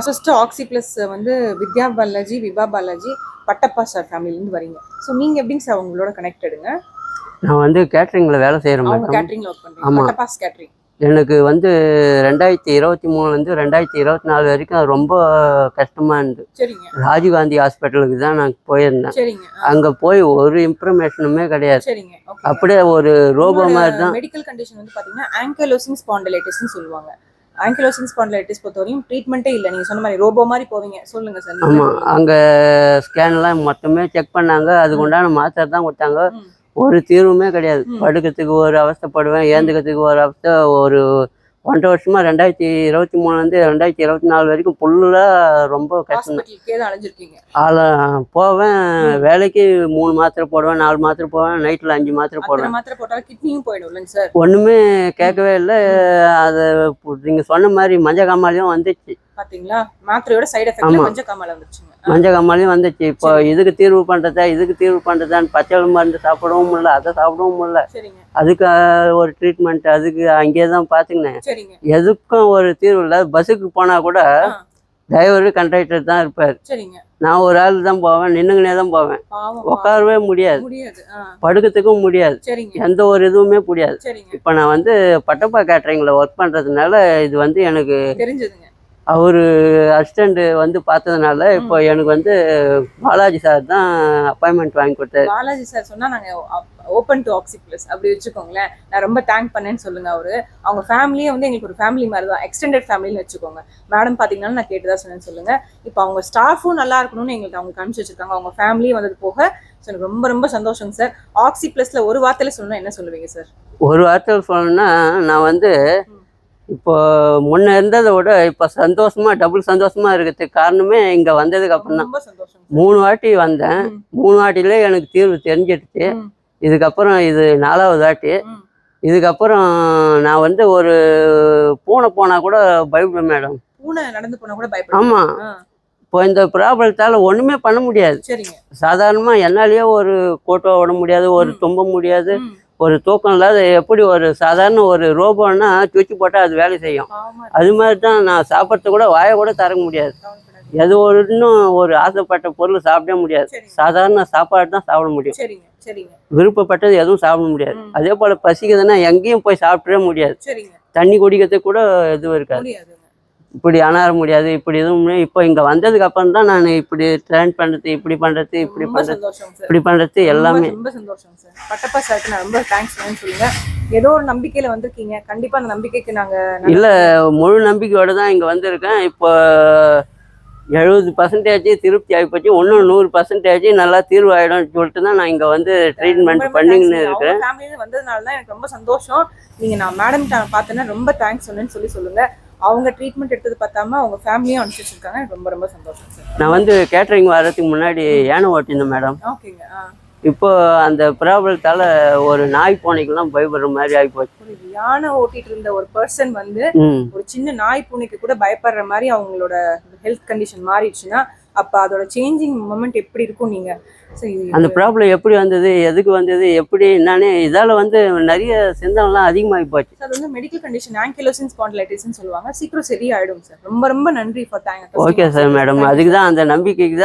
First ஆக்சி plus வந்து வித்யா Balaji, Vibha Balaji, Pattappa sir ஃபேமிலிலேருந்து வரீங்க. So நீங்கள் எப்படிங்க சார் உங்களோட கனெக்டடுங்க? நான் வந்து கேட்ரிங்கில் வேலை செய்கிறேன். அவங்க கேட்ரிங்கில் ஒர்க் பண்ணுறேன். பட்டப்பாஸ் கேட்ரிங். எனக்கு வந்து 2023 2024 வரைக்கும் ரொம்ப கஷ்டமாக இருந்தது. சரிங்க. ராஜீவ்காந்தி ஹாஸ்பிட்டலுக்கு தான் நான் போயிருந்தேன். சரிங்க. அங்கே போய் ஒரு இன்ஃபர்மேஷனுமே கிடையாது. சரிங்க. அப்படியே ஒரு ரோபோ மாதிரி தான். மெடிக்கல் கண்டிஷன் வந்து பார்த்தீங்கன்னா ஆங்கிலோசிங் ஸ்பாண்டிலைட்டிஸ்னு சொல்லுவாங்க. ஆங்கிலோசிங் ஸ்பாண்டிலைட்டிஸ் பொறுத்தவரையும் ட்ரீட்மெண்ட்டே இல்லை. நீங்கள் சொன்ன மாதிரி ரோபோ மாதிரி போவீங்க. சொல்லுங்க சார். ஆமாம், அங்கே ஸ்கேன்லாம் மொத்தமே செக் பண்ணாங்க. அதுக்கு உண்டான மாத்திரை தான் கொடுத்தாங்க. ஒரு தீர்வுமே கிடையாது. படுக்கிறதுக்கு ஒரு அவஸ்தைப்படுவேன், ஏந்துக்கிறதுக்கு ஒரு அவஸ்தை. ஒரு 1.5 வருஷமா 2023 2024 வரைக்கும் ஃபுல்லாக ரொம்ப கஷ்டம். போவேன் வேலைக்கு 3 மாத்திரை போடுவேன், 4 மாத்திரை போவேன், நைட்டில் 5 மாத்திரை போடுவேன். ஒன்றுமே கேட்கவே இல்லை. அதை நீங்கள் சொன்ன மாதிரி மஞ்சள் காமாலையும் வந்துச்சு. பாத்தீங்களா, மாத்திரையோட சைடு எஃபெக்ட் மஞ்சள் காமாலை வந்துச்சுங்க. மஞ்சள் காமாலையும் வந்துச்சு. இப்போ இதுக்கு தீர்வு பண்ணுறதான்னு பச்சை மருந்து சாப்பிடவும் முடியல, அதை சாப்பிடவும் முடியல. அதுக்கு ஒரு ட்ரீட்மெண்ட், அதுக்கு அங்கேயே தான் பார்த்துக்கினேன். எதுக்கும் ஒரு தீர்வு இல்லை. பஸ்ஸுக்கு போனால் கூட டிரைவரு கண்டக்டர் தான் இருப்பார். நான் ஒரு ஆள் தான் போவேன், நின்னுங்கனே தான் போவேன். உட்காரவே முடியாது, படுக்கிறதுக்கும் முடியாது, எந்த ஒரு இதுவுமே முடியாது. இப்போ நான் வந்து பட்டப்பா கேட்ரிங்கில் ஒர்க் பண்ணுறதுனால இது வந்து எனக்கு தெரிஞ்சதுங்க. அவரு அசிஸ்டண்ட் வந்து பார்த்ததுனால இப்போ எனக்கு வந்து பாலாஜி சார் தான் அப்பாயின்மெண்ட் வாங்கி கொடுத்தாரு. பாலாஜி சார் சொன்னா நாங்க ஓப்பன் டு ஆக்சி பிளஸ் அப்படி வச்சுக்கோங்களேன். நான் ரொம்ப தேங்க் பண்ணேன்னு சொல்லுங்க. அவங்க ஃபேமிலியே வந்து எங்களுக்கு ஒரு ஃபேமிலி மாதிரி தான், எக்ஸ்டெண்டட் ஃபேமிலின்னு வச்சுக்கோங்க. மேடம் பார்த்தீங்கன்னா நான் கேட்டுதான் சொன்னேன்னு சொல்லுங்க. இப்போ அவங்க ஸ்டாஃபும் நல்லா இருக்கணும்னு எங்களுக்கு அவங்க காமிச்சு வச்சிருக்காங்க. அவங்க ஃபேமிலியும் வந்தது போக எனக்கு ரொம்ப ரொம்ப சந்தோஷங்க சார். ஆக்சி பிளஸ்ல ஒரு வார்த்தையில சொல்லணும்னா என்ன சொல்லுவீங்க சார்? ஒரு வார்த்தையில் சொல்லணும்னா, நான் வந்து இப்போ முன்ன இருந்ததை விட இப்போ டபுள் சந்தோஷமா இருக்கிறதுக்கு காரணமே இங்க வந்ததுக்கு அப்புறம் தான். 3 வாட்டி வந்தேன். 3 வாட்டிலே எனக்கு தீர்வு தெரிஞ்சிடுச்சு. இதுக்கப்புறம் இது 4வது வாட்டி. இதுக்கப்புறம் நான் வந்து ஒரு பூனை போனா கூட பயப்படுவேன் மேடம். பூனை நடந்து போனா கூட பயப்படுவேன். ஆமா, இப்போ இந்த ப்ராப்ளத்தால ஒண்ணுமே பண்ண முடியாது. சாதாரணமா என்னாலேயே ஒரு கோட்டை ஓட முடியாது, ஒரு தும்ப முடியாது, ஒரு தூக்கம் இல்லாத. எப்படி ஒரு சாதாரண ஒரு ரோபோன்னா சுவிட்ச் போட்டால் அது வேலை செய்யும். அது மாதிரி தான் நான் சாப்பிட்றது கூட வாயை கூட தர முடியாது. எது ஒரு இன்னும் ஒரு ஆசைப்பட்ட பொருள் சாப்பிடவே முடியாது. சாதாரண சாப்பாடு தான் சாப்பிட முடியும். விருப்பப்பட்டது எதுவும் சாப்பிட முடியாது. அதே போல் பசிக்குதுன்னா எங்கேயும் போய் சாப்பிடவே முடியாது. தண்ணி குடிக்கிறதுக்கு கூட எதுவும் இருக்காது. இப்படி அனார முடியாது. இப்படி எதுவும். இப்போ இங்கே வந்ததுக்கு அப்புறம் தான் நான் இப்படி ட்ரெயின் பண்ணுறது, இப்படி பண்ணுறது எல்லாமே. ரொம்ப சந்தோஷம் சார். பட்டப்பா சாருக்கு நான் ரொம்ப தேங்க்ஸ் சொல்லுங்க. ஏதோ ஒரு நம்பிக்கையில் வந்திருக்கீங்க. கண்டிப்பாக அந்த நம்பிக்கைக்கு நாங்கள் இல்லை, முழு நம்பிக்கையோடு தான் இங்கே வந்திருக்கேன். இப்போ 70% திருப்தி ஆகிப்போச்சு. இன்னும் 100% நல்லா தீர்வு ஆகிடும்னு சொல்லிட்டு தான் நான் இங்கே வந்து ட்ரீட்மெண்ட் பண்ணிங்கன்னு இருக்கிறேன். ஃபேமிலியில் வந்ததுனால தான் எனக்கு ரொம்ப சந்தோஷம். நீங்கள் நான் மேடம் பார்த்தேன்னா ரொம்ப தேங்க்ஸ் சொன்னேன்னு சொல்லுங்கள். அவங்க ட்ரீட்மெண்ட் எடுத்தது பார்த்தாம அவங்க ஃபேமிலியும் அனுப்பிச்சிருக்காங்க. எனக்கு ரொம்ப ரொம்ப சந்தோஷம் சார். நான் வந்து கேட்டரிங் வரதுக்கு முன்னாடி யானை ஓட்டியிருந்தேன் மேடம். ஓகேங்க. இப்போ அந்த ப்ராப்ளத்தால ஒரு நாய் பூனைக்கெல்லாம் பயப்படுற மாதிரி ஆகிப்போச்சு. யானை ஓட்டிட்டு இருந்த ஒரு பர்சன் வந்து ஒரு சின்ன நாய் பூனைக்கு கூட பயப்படுற மாதிரி அவங்களோட ஹெல்த் கண்டிஷன் மாறிடுச்சுன்னா அப்ப அதோட சேஞ்சிங் மொமெண்ட் எப்படி இருக்கும்? நீங்க அந்த ப்ராப்ளம் எப்படி வந்தது, எதுக்கு வந்தது, எப்படி என்னன்னு இதால வந்து நிறைய சிந்தனைலாம் அதிகமாகி போச்சு. அது வந்து மெடிக்கல் கண்டிஷன் ஆங்கிலோசிங் ஸ்பாண்டிலைட்டிஸ்னு சொல்லுவாங்க. சீக்கிரம் சரியாயிடும் சார். ரொம்ப ரொம்ப நன்றி for thank. Okay sir madam. அதுக்கு தான் அந்த நம்பிக்கைக்கு தான்